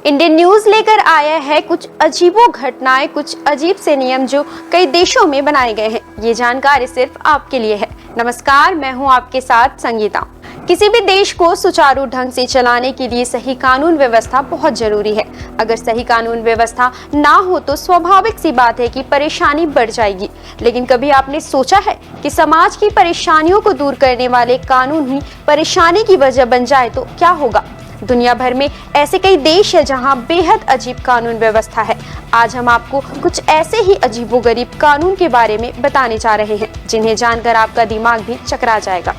Indian news लेकर आया है कुछ अजीबो घटनाएं, कुछ अजीब से नियम जो कई देशों में बनाए गए हैं। ये जानकारी सिर्फ आपके लिए है। नमस्कार, मैं हूं आपके साथ संगीता। किसी भी देश को सुचारू ढंग से चलाने के लिए सही कानून व्यवस्था बहुत जरूरी है। अगर सही कानून व्यवस्था ना हो तो स्वाभाविक सी बात है कि परेशानी बढ़ जाएगी। लेकिन कभी आपने सोचा है कि समाज की परेशानियों को दूर करने वाले कानून ही परेशानी की वजह बन जाए तो क्या होगा? दुनिया भर में ऐसे कई देश है जहां बेहद अजीब कानून व्यवस्था है। आज हम आपको कुछ ऐसे ही अजीबोगरीब कानून के बारे में बताने जा रहे हैं जिन्हें जानकर आपका दिमाग भी चकरा जाएगा।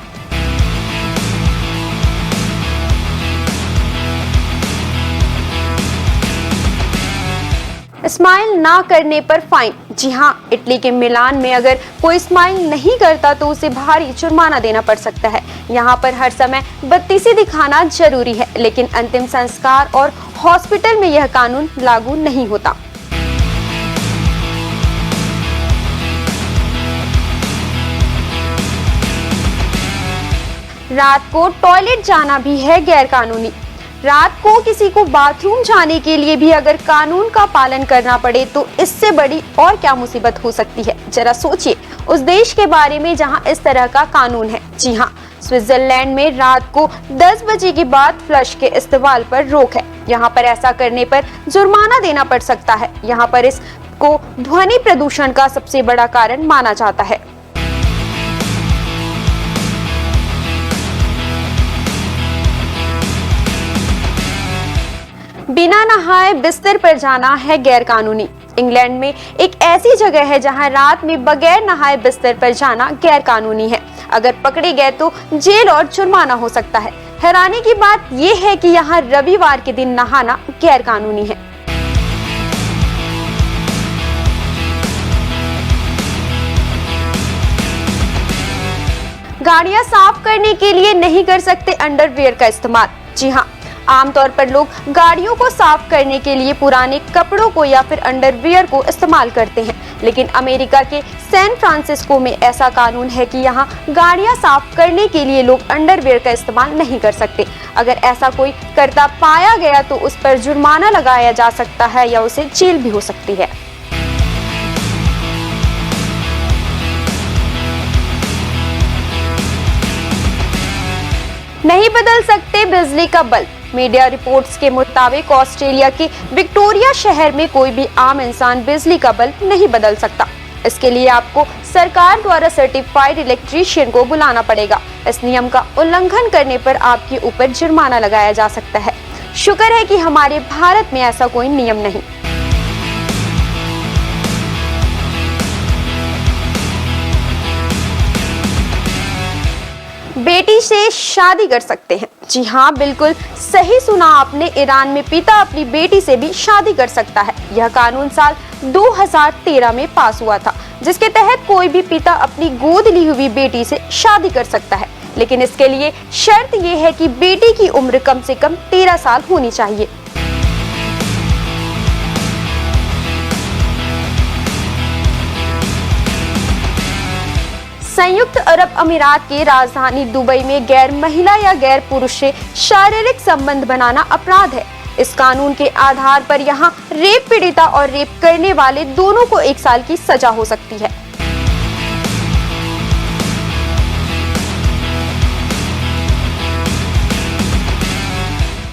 स्माइल ना करने पर फाइन। जी हाँ, इटली के मिलान में अगर कोई स्माइल नहीं करता तो उसे भारी जुर्माना देना पड़ सकता है। यहाँ पर हर समय बत्तीसी दिखाना जरूरी है, लेकिन अंतिम संस्कार और हॉस्पिटल में यह कानून लागू नहीं होता। रात को टॉयलेट जाना भी है गैर कानूनी। रात को किसी को बाथरूम जाने के लिए भी अगर कानून का पालन करना पड़े तो इससे बड़ी और क्या मुसीबत हो सकती है। जरा सोचिए उस देश के बारे में जहां इस तरह का कानून है। जी हाँ, स्विट्जरलैंड में रात को 10 बजे के बाद फ्लश के इस्तेमाल पर रोक है। यहाँ पर ऐसा करने पर जुर्माना देना पड़ सकता है। यहाँ पर इसको ध्वनि प्रदूषण का सबसे बड़ा कारण माना जाता है। बिना नहाए बिस्तर पर जाना है गैर कानूनी। इंग्लैंड में एक ऐसी जगह है जहां रात में बगैर नहाए बिस्तर पर जाना गैर कानूनी है। अगर पकड़े गए तो जेल और जुर्माना हो सकता है। हैरानी की बात यह है कि यहां रविवार के दिन नहाना गैर कानूनी है। गाड़ियां साफ करने के लिए नहीं कर सकते अंडरवियर का इस्तेमाल। जी हाँ, आमतौर पर लोग गाड़ियों को साफ करने के लिए पुराने कपड़ों को या फिर अंडरवियर को इस्तेमाल करते हैं, लेकिन अमेरिका के सैन फ्रांसिस्को में ऐसा कानून है कि यहाँ गाड़ियां साफ करने के लिए लोग अंडरवियर का इस्तेमाल नहीं कर सकते। अगर ऐसा कोई करता पाया गया तो उस पर जुर्माना लगाया जा सकता है या उसे जेल भी हो सकती है। नहीं बदल सकते बिजली का बल्ब। मीडिया रिपोर्ट्स के मुताबिक ऑस्ट्रेलिया के विक्टोरिया शहर में कोई भी आम इंसान बिजली का बल्ब नहीं बदल सकता। इसके लिए आपको सरकार द्वारा सर्टिफाइड इलेक्ट्रीशियन को बुलाना पड़ेगा। इस नियम का उल्लंघन करने पर आपके ऊपर जुर्माना लगाया जा सकता है। शुक्र है कि हमारे भारत में ऐसा कोई नियम नहीं। बेटी से शादी कर सकते हैं। जी हाँ, बिल्कुल सही सुना आपने। ईरान में पिता अपनी बेटी से भी शादी कर सकता है। यह कानून साल 2013 में पास हुआ था, जिसके तहत कोई भी पिता अपनी गोद ली हुई बेटी से शादी कर सकता है। लेकिन इसके लिए शर्त यह है कि बेटी की उम्र कम से कम 13 साल होनी चाहिए। संयुक्त अरब अमीरात की राजधानी दुबई में गैर महिला या गैर पुरुष से शारीरिक संबंध बनाना अपराध है। इस कानून के आधार पर यहां रेप पीड़िता और रेप करने वाले दोनों को 1 साल की सजा हो सकती है।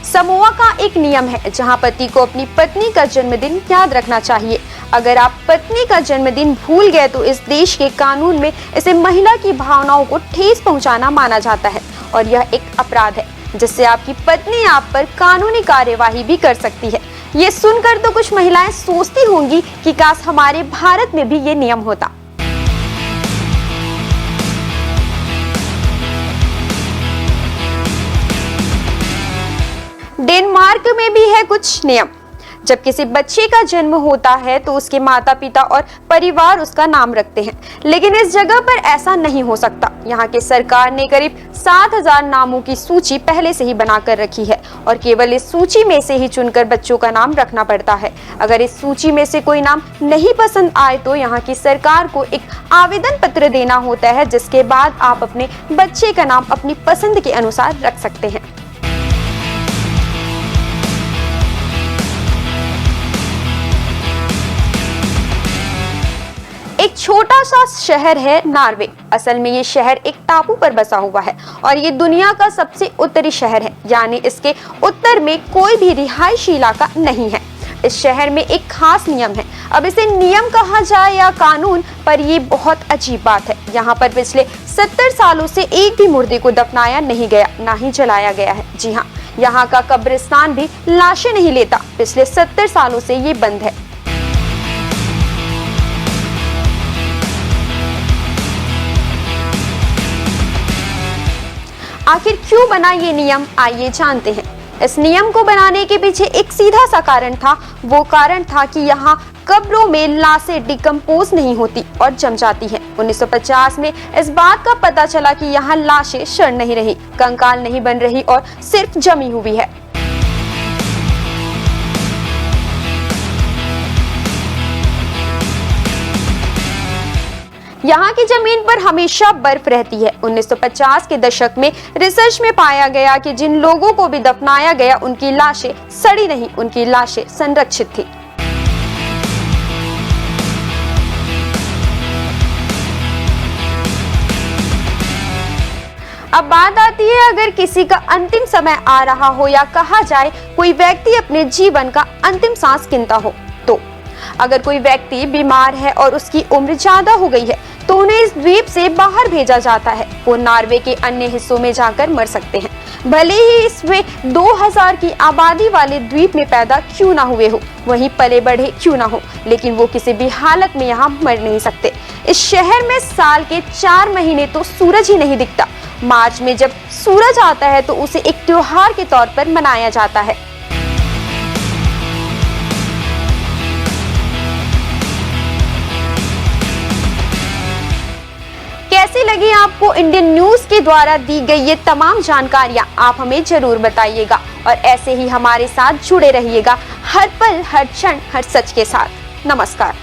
समोआ का एक नियम है जहां पति को अपनी पत्नी का जन्मदिन याद रखना चाहिए। अगर आप पत्नी का जन्मदिन भूल गए तो इस देश के कानून में इसे महिला की भावनाओं को ठेस पहुंचाना माना जाता है और यह एक अपराध है जिससे आपकी पत्नी आप पर कानूनी कार्यवाही भी कर सकती है। ये सुनकर तो कुछ महिलाएं सोचती होंगी कि काश हमारे भारत में भी ये नियम होता। डेनमार्क में भी है कुछ नियम। जब किसी बच्चे का जन्म होता है तो उसके माता पिता और परिवार उसका नाम रखते हैं, लेकिन इस जगह पर ऐसा नहीं हो सकता। यहाँ की सरकार ने करीब 7000 नामों की सूची पहले से ही बनाकर रखी है और केवल इस सूची में से ही चुनकर बच्चों का नाम रखना पड़ता है। अगर इस सूची में से कोई नाम नहीं पसंद आए तो यहाँ की सरकार को एक आवेदन पत्र देना होता है, जिसके बाद आप अपने बच्चे का नाम अपनी पसंद के अनुसार रख सकते हैं। छोटा सा शहर है नॉर्वे। असल में ये शहर एक टापू पर बसा हुआ है और ये दुनिया का सबसे उत्तरी शहर है, यानी इसके उत्तर में कोई भी रिहायशी इलाका नहीं है। इस शहर में एक खास नियम है। अब इसे नियम कहा जाए या कानून, पर ये बहुत अजीब बात है। यहाँ पर पिछले 70 सालों से एक भी मुर्दे को दफनाया नहीं गया, ना ही जलाया गया है। जी हाँ, यहाँ का कब्रिस्तान भी लाशें नहीं लेता। पिछले 70 सालों से ये बंद है। आखिर क्यों बना ये नियम, आइए जानते हैं। इस नियम को बनाने के पीछे एक सीधा सा कारण था। वो कारण था कि यहाँ कब्रों में लाशें डिकम्पोज नहीं होती और जम जाती हैं। 1950 में इस बात का पता चला कि यहाँ लाशें सड़ नहीं रही, कंकाल नहीं बन रही और सिर्फ जमी हुई है। यहाँ की जमीन पर हमेशा बर्फ रहती है। 1950 के दशक में रिसर्च में पाया गया कि जिन लोगों को भी दफनाया गया उनकी लाशें सड़ी नहीं, उनकी लाशें संरक्षित थी। अब बात आती है, अगर किसी का अंतिम समय आ रहा हो या कहा जाए कोई व्यक्ति अपने जीवन का अंतिम सांस गिनता हो, तो अगर कोई व्यक्ति बीमार है और उसकी उम्र ज्यादा हो गई है तो उन्हें इस द्वीप से बाहर भेजा जाता है। वो नॉर्वे के अन्य हिस्सों में जाकर मर सकते हैं, भले ही इसमें 2000 की आबादी वाले द्वीप में पैदा क्यों ना हुए हो, वहीं पले बढ़े क्यों ना हो, लेकिन वो किसी भी हालत में यहाँ मर नहीं सकते। इस शहर में साल के 4 महीने तो सूरज ही नहीं दिखता। मार्च में जब सूरज आता है तो उसे एक त्योहार के तौर पर मनाया जाता है। कैसी लगी आपको इंडियन न्यूज के द्वारा दी गई ये तमाम जानकारियां, आप हमें जरूर बताइएगा और ऐसे ही हमारे साथ जुड़े रहिएगा हर पल, हर क्षण, हर सच के साथ। नमस्कार।